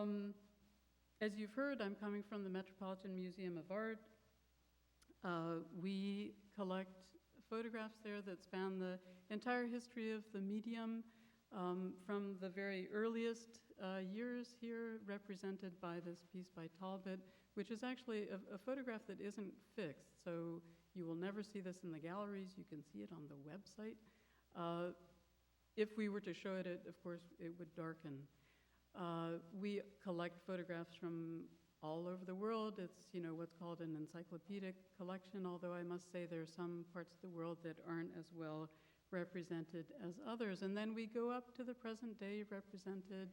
As you've heard, I'm coming from the Metropolitan Museum of Art. We collect photographs there that span the entire history of the medium, from the very earliest years here, represented by this piece by Talbot, which is actually a photograph that isn't fixed. So you will never see this in the galleries. You can see it on the website. If we were to show it, of course, it would darken. We collect photographs from all over the world. It's, what's called an encyclopedic collection, although I must say there are some parts of the world that aren't as well represented as others. And then we go up to the present day, represented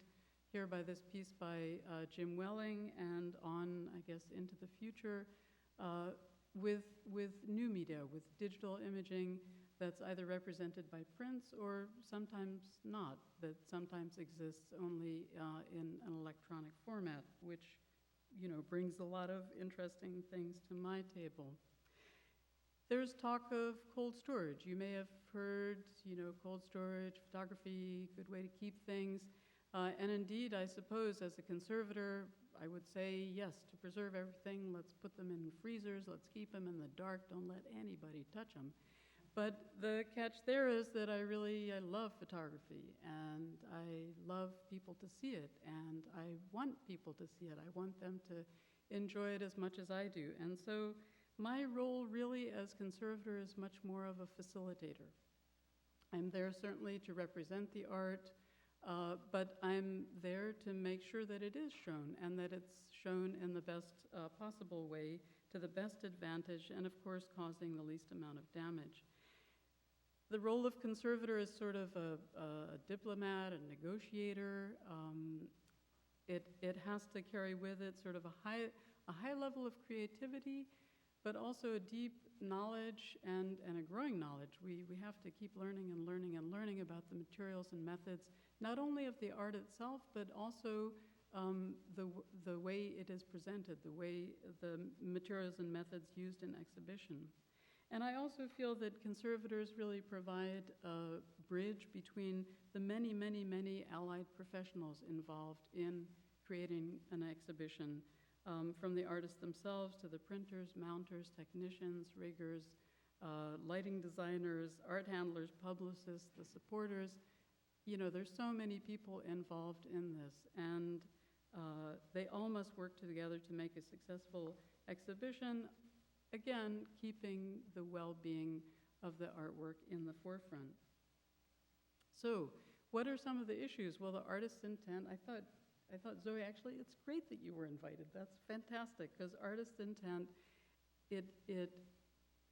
here by this piece by Jim Welling, and on, I guess, into the future with new media, with digital imaging that's either represented by prints or sometimes not, that sometimes exists only in an electronic format, which brings a lot of interesting things to my table. There's talk of cold storage. You may have heard, cold storage, photography, good way to keep things. And indeed, I suppose, as a conservator, I would say, yes, to preserve everything, let's put them in freezers, let's keep them in the dark, don't let anybody touch them. But the catch there is that I love photography, and I love people to see it, and I want people to see it. I want them to enjoy it as much as I do. And so my role really as conservator is much more of a facilitator. I'm there certainly to represent the art, but I'm there to make sure that it is shown and that it's shown in the best possible way, to the best advantage, and of course causing the least amount of damage. The role of conservator is sort of a diplomat, a negotiator. It has to carry with it sort of a high level of creativity, but also a deep knowledge and a growing knowledge. We have to keep learning and learning and learning about the materials and methods, not only of the art itself, but also the way it is presented, the way the materials and methods used in exhibition. And I also feel that conservators really provide a bridge between the many, many, many allied professionals involved in creating an exhibition, from the artists themselves to the printers, mounters, technicians, riggers, lighting designers, art handlers, publicists, the supporters. There's so many people involved in this, and they all must work together to make a successful exhibition, again, keeping the well-being of the artwork in the forefront. So, what are some of the issues? Well, the artist's intent, I thought, Zoe, actually, it's great that you were invited. That's fantastic, because artist's intent, it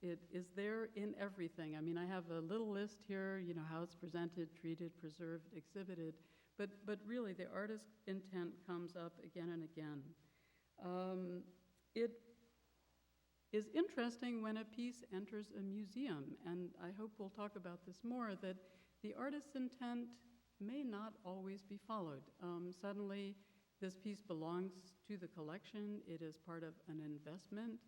is there in everything. I mean, I have a little list here, how it's presented, treated, preserved, exhibited, but really the artist's intent comes up again and again. It is interesting when a piece enters a museum, and I hope we'll talk about this more, that the artist's intent may not always be followed. Suddenly, this piece belongs to the collection. It is part of an investment.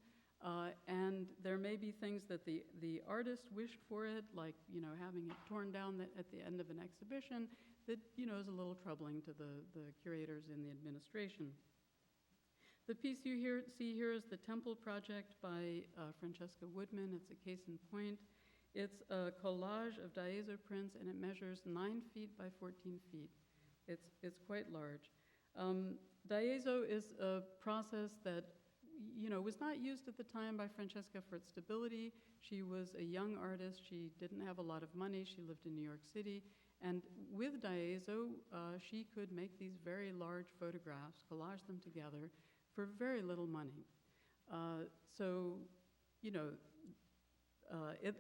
And there may be things that the artist wished for it, like having it torn down at the end of an exhibition, that is a little troubling to the curators in the administration. The piece you see here is the Temple Project by Francesca Woodman. It's a case in point. It's a collage of Daeso prints, and it measures 9 feet by 14 feet. It's quite large. Daeso is a process that was not used at the time by Francesca for its stability. She was a young artist. She didn't have a lot of money. She lived in New York City. And with Daeso, she could make these very large photographs, collage them together for very little money.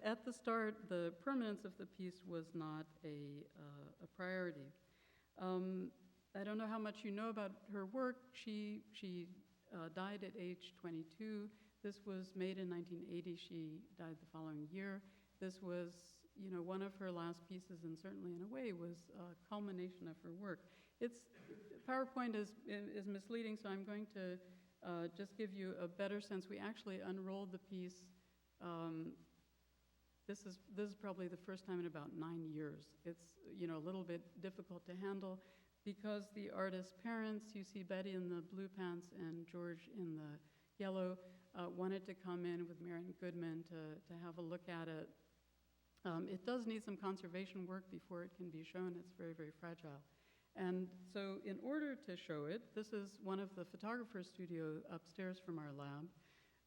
At the start, the permanence of the piece was not a priority. I don't know how much you know about her work. She died at age 22. This was made in 1980. She died the following year. This was, one of her last pieces, and certainly in a way was a culmination of her work. PowerPoint is misleading, so I'm going to just give you a better sense. We actually unrolled the piece. This is probably the first time in about 9 years. It's a little bit difficult to handle, because the artist's parents, you see Betty in the blue pants and George in the yellow, wanted to come in with Marion Goodman to have a look at it. It does need some conservation work before it can be shown. It's very, very fragile. And so in order to show it, this is one of the photographer's studio upstairs from our lab.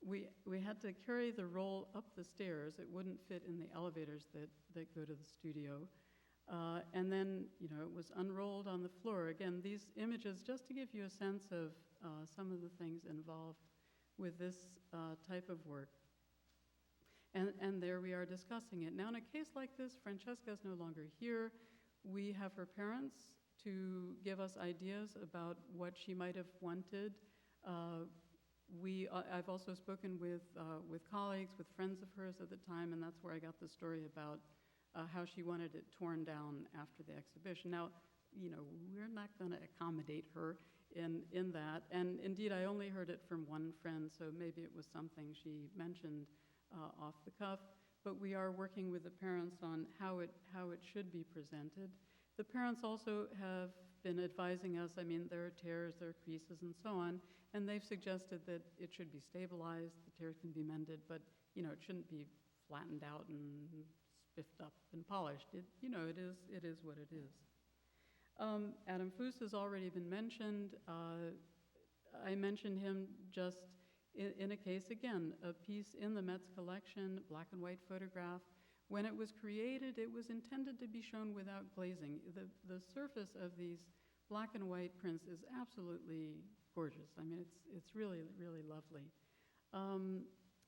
We had to carry the roll up the stairs. It wouldn't fit in the elevators that go to the studio. And then, it was unrolled on the floor. Again, these images, just to give you a sense of some of the things involved with this type of work. And there we are discussing it. Now, in a case like this, Francesca is no longer here. We have her parents to give us ideas about what she might have wanted. I've also spoken with colleagues, with friends of hers at the time, and that's where I got the story about how she wanted it torn down after the exhibition. Now, we're not going to accommodate her in that. And indeed, I only heard it from one friend, so maybe it was something she mentioned off the cuff. But we are working with the parents on how it should be presented. The parents also have been advising us. I mean, there are tears, there are creases, and so on. And they've suggested that it should be stabilized. The tears can be mended, but it shouldn't be flattened out and spiffed up and polished. It is what it is. Adam Foos has already been mentioned. I mentioned him just in a case, again, a piece in the Met's collection, black and white photograph. When it was created, it was intended to be shown without glazing. The surface of these black and white prints is absolutely gorgeous. I mean, it's really, really lovely.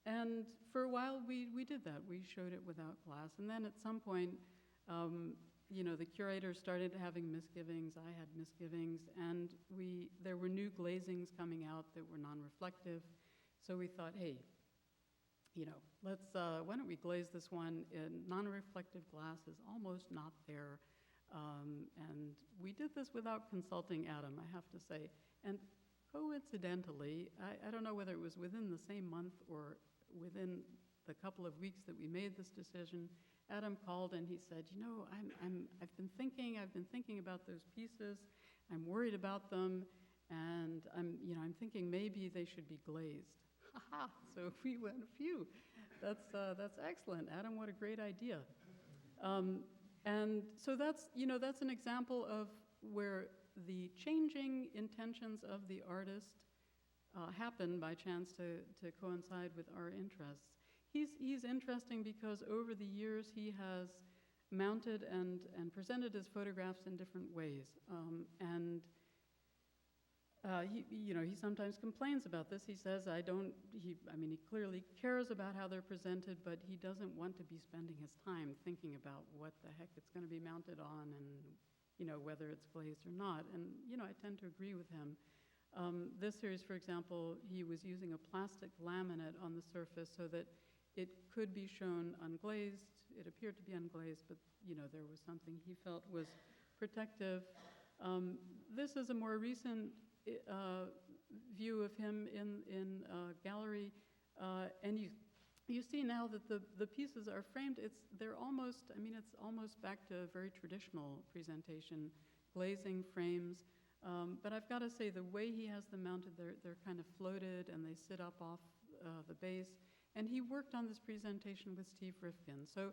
And for a while, we did that. We showed it without glass. And then at some point, the curator started having misgivings. I had misgivings. And there were new glazings coming out that were non-reflective. So we thought, hey, why don't we glaze this one in non-reflective glass is almost not there. And we did this without consulting Adam, I have to say. And coincidentally, I don't know whether it was within the same month or within the couple of weeks that we made this decision, Adam called and he said, I've been thinking about those pieces. I'm worried about them, and I'm thinking maybe they should be glazed. So we went, phew, that's excellent. Adam, what a great idea. And so that's an example of where the changing intentions of the artist happen by chance to coincide with our interests. He's interesting because over the years he has mounted and presented his photographs in different ways. He sometimes complains about this. He says, he clearly cares about how they're presented, but he doesn't want to be spending his time thinking about what the heck it's going to be mounted on and, whether it's glazed or not. And, I tend to agree with him. This series, for example, he was using a plastic laminate on the surface so that it could be shown unglazed. It appeared to be unglazed, but, there was something he felt was protective. This is a more recent view of him in gallery, and you see now that the pieces are framed. It's almost back to a very traditional presentation, glazing frames. But I've got to say, the way he has them mounted, they're kind of floated and they sit up off the base. And he worked on this presentation with Steve Rifkin. So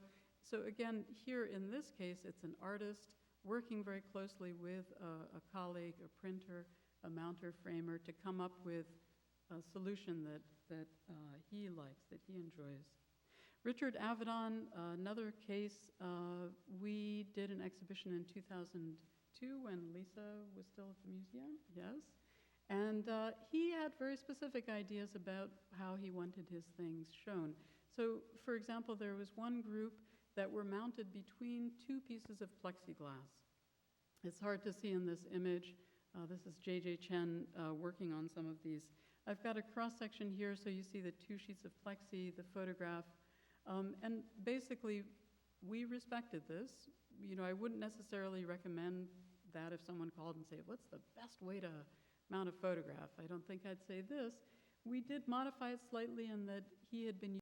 again, here in this case, it's an artist working very closely with a colleague, a printer, a mounter framer, to come up with a solution that he likes, that he enjoys. Richard Avedon, another case, we did an exhibition in 2002 when Lisa was still at the museum, yes. And he had very specific ideas about how he wanted his things shown. So, for example, there was one group that were mounted between two pieces of plexiglass. It's hard to see in this image. This is J.J. Chen working on some of these. I've got a cross-section here, so you see the two sheets of plexi, the photograph. And basically, we respected this. I wouldn't necessarily recommend that if someone called and said, what's the best way to mount a photograph? I don't think I'd say this. We did modify it slightly in that he had been